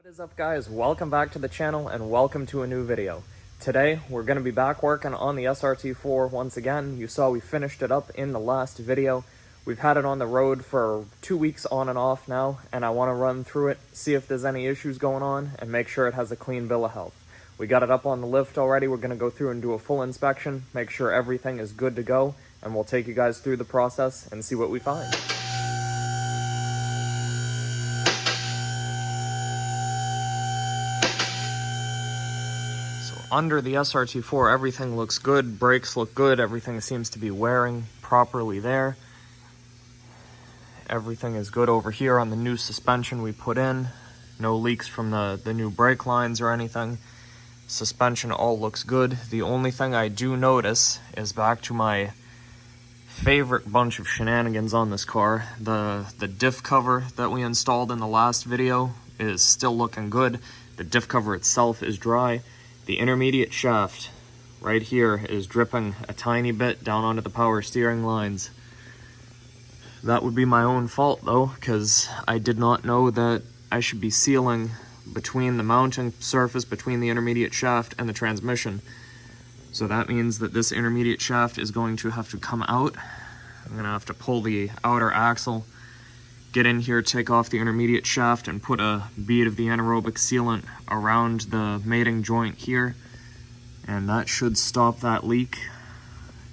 What is up, guys? Welcome back to the channel and welcome to a new video. Today we're going to be back working on the SRT-4 once again. You saw we finished it up in the last video. We've had it on the road for 2 weeks on and off now, and I want to run through it, see if there's any issues going on, and make sure it has a clean bill of health. We got it up on the lift already. We're going to go through and do a full inspection, make sure everything is good to go, and we'll take you guys through the process and see what we find. Under the SRT-4, everything looks good, brakes look good, everything seems to be wearing properly there. Everything is good over here on the new suspension we put in. No leaks from the new brake lines or anything. Suspension all looks good. The only thing I do notice is back to my favorite bunch of shenanigans on this car. The diff cover that we installed in the last video is still looking good. The diff cover itself is dry. The intermediate shaft right here is dripping a tiny bit down onto the power steering lines. That would be my own fault though, because I did not know that I should be sealing between the mounting surface, between the intermediate shaft and the transmission. So that means that this intermediate shaft is going to have to come out. I'm going to have to pull the outer axle, get in here, take off the intermediate shaft, and put a bead of the anaerobic sealant around the mating joint here, and that should stop that leak.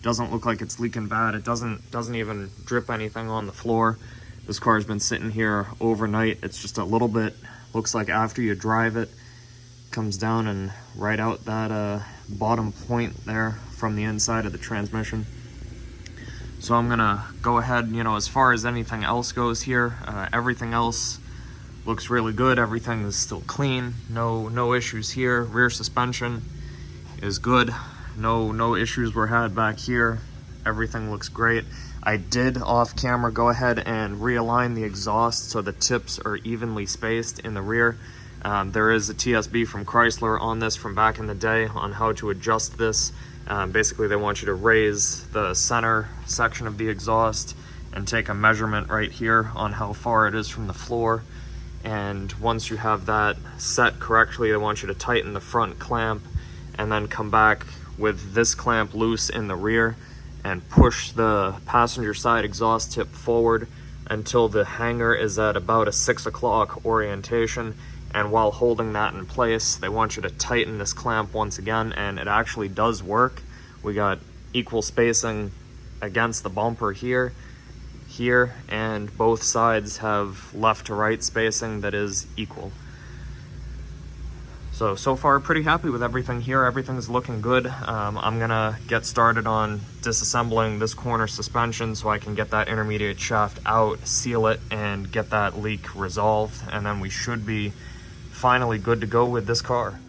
Doesn't look like it's leaking bad. It doesn't even drip anything on the floor. This car's been sitting here overnight. It's just a little bit, looks like after you drive it, comes down and right out that bottom point there from the inside of the transmission. So I'm gonna go ahead, as far as anything else goes here, everything else looks really good. Everything is still clean. No issues here. Rear suspension is good. No issues were had back here. Everything looks great. I did off camera go ahead and realign the exhaust so the tips are evenly spaced in the rear. There is a TSB from Chrysler on this from back in the day on how to adjust this. Basically, they want you to raise the center section of the exhaust and take a measurement right here on how far it is from the floor. And once you have that set correctly, they want you to tighten the front clamp and then come back with this clamp loose in the rear and push the passenger side exhaust tip forward until the hanger is at about a 6 o'clock orientation. And while holding that in place, they want you to tighten this clamp once again, and it actually does work. We got equal spacing against the bumper here, and both sides have left to right spacing that is equal. So far pretty happy with everything here. Everything's looking good. I'm gonna get started on disassembling this corner suspension so I can get that intermediate shaft out, seal it, and get that leak resolved, and then we should be finally good to go with this car.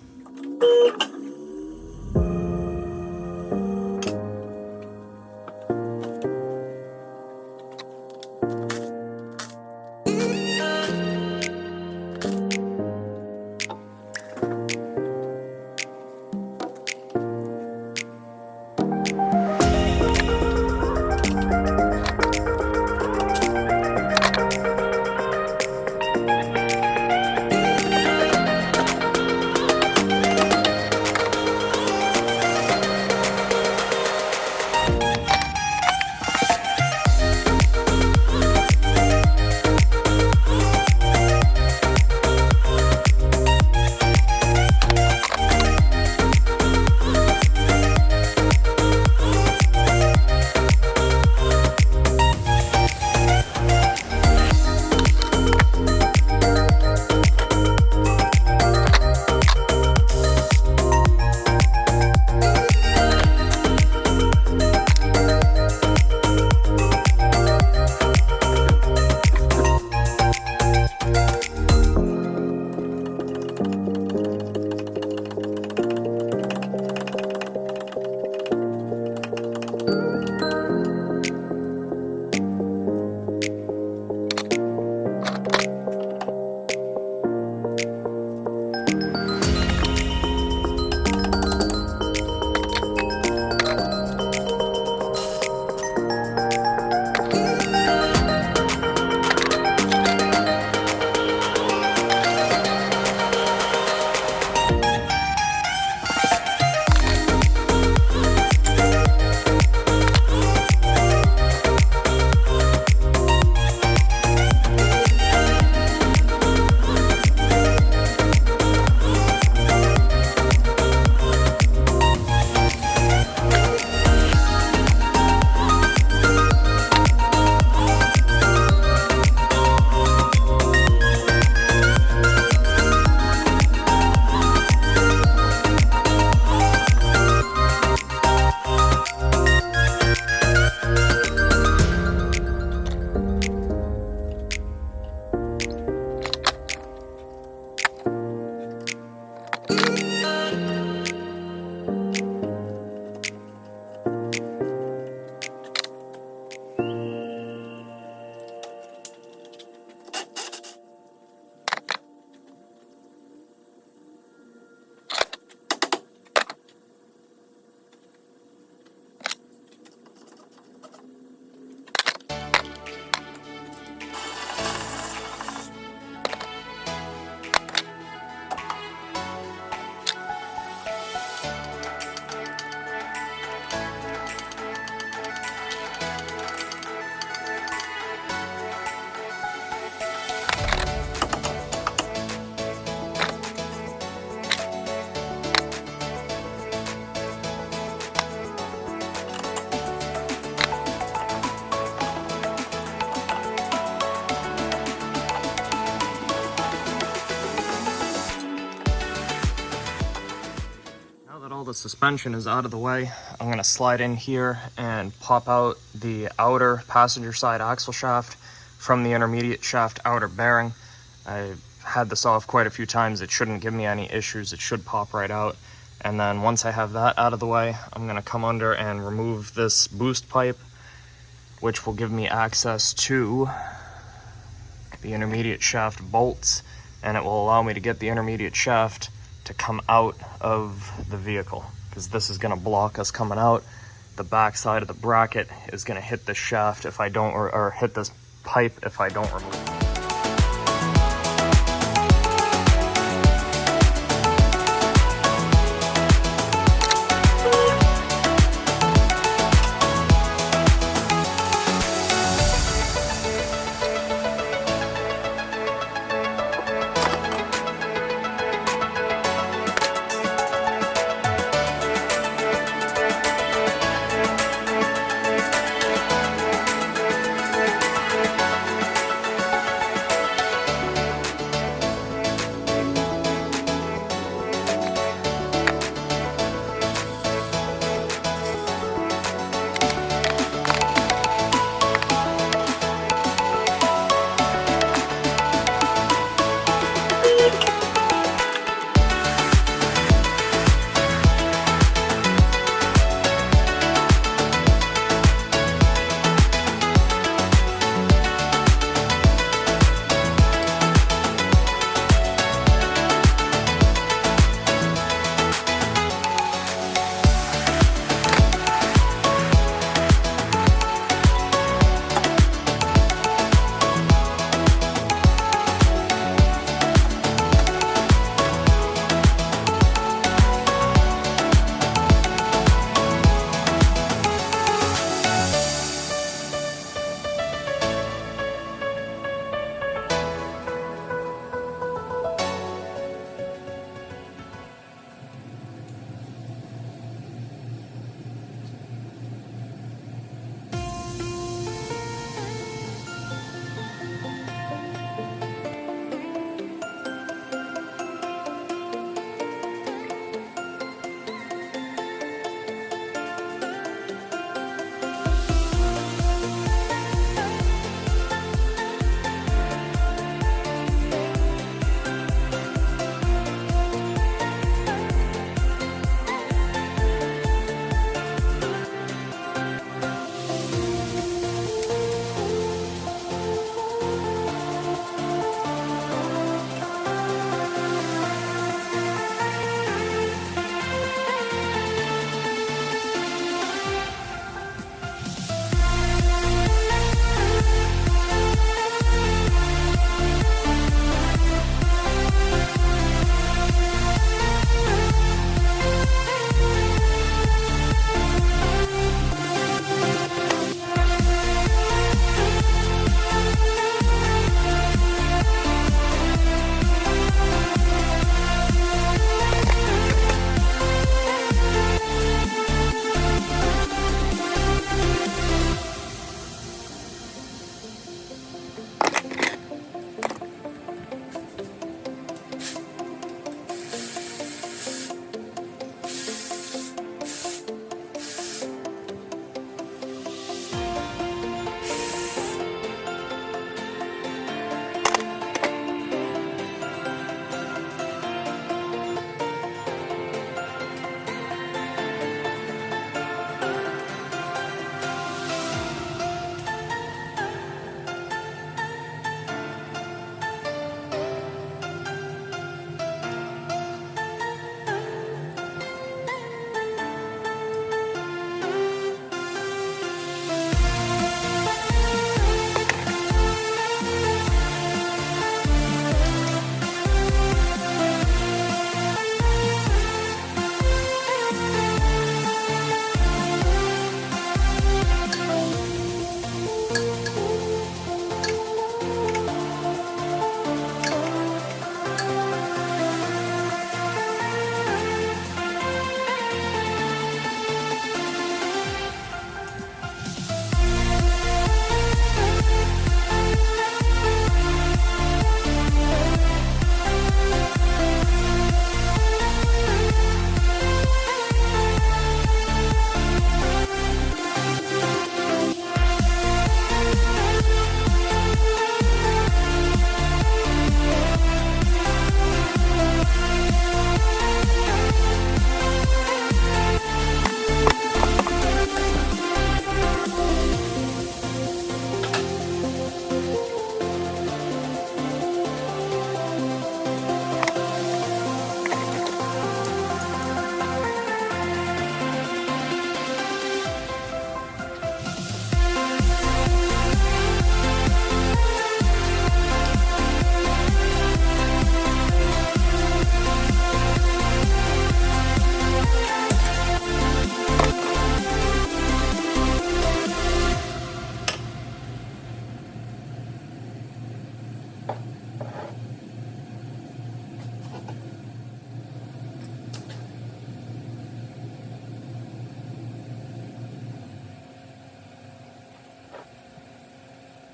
The suspension is out of the way. I'm going to slide in here and pop out the outer passenger side axle shaft from the intermediate shaft outer bearing. I had this off quite a few times. It shouldn't give me any issues. It should pop right out. And then once I have that out of the way, I'm going to come under and remove this boost pipe, which will give me access to the intermediate shaft bolts, and it will allow me to get the intermediate shaft to come out of the vehicle, because this is going to block us coming out. The back side of the bracket is going to hit the shaft if I don't, or hit this pipe if I don't remove it.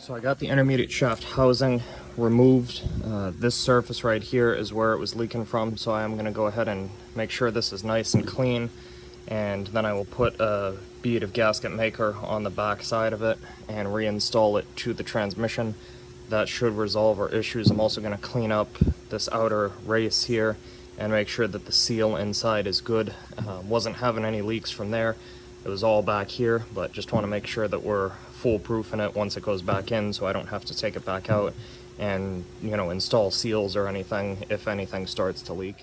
So I got the intermediate shaft housing removed. This surface right here is where it was leaking from, so I am going to go ahead and make sure this is nice and clean, and then I will put a bead of gasket maker on the back side of it and reinstall it to the transmission. That should resolve our issues. I'm also going to clean up this outer race here and make sure that the seal inside is good. Wasn't having any leaks from there. It was all back here, but just want to make sure that we're foolproof in it once it goes back in, so I don't have to take it back out and, you know, install seals or anything if anything starts to leak.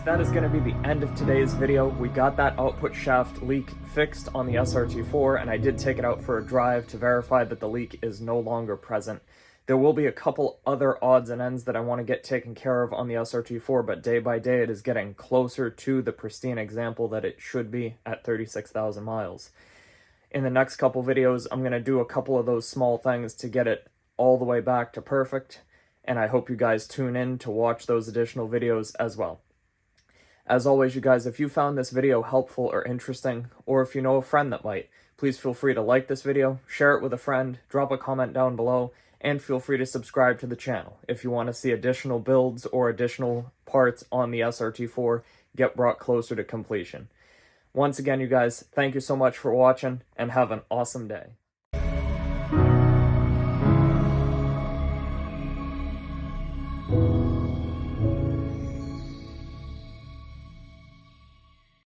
that is going to be the end of today's video. We got that output shaft leak fixed on the SRT-4, and I did take it out for a drive to verify that the leak is no longer present. There will be a couple other odds and ends that I want to get taken care of on the SRT-4, but day by day it is getting closer to the pristine example that it should be at 36,000 miles. In the next couple videos, I'm going to do a couple of those small things to get it all the way back to perfect, and I hope you guys tune in to watch those additional videos as well. As always, you guys, if you found this video helpful or interesting, or if you know a friend that might, please feel free to like this video, share it with a friend, drop a comment down below, and feel free to subscribe to the channel if you want to see additional builds or additional parts on the SRT-4 get brought closer to completion. Once again, you guys, thank you so much for watching, and have an awesome day.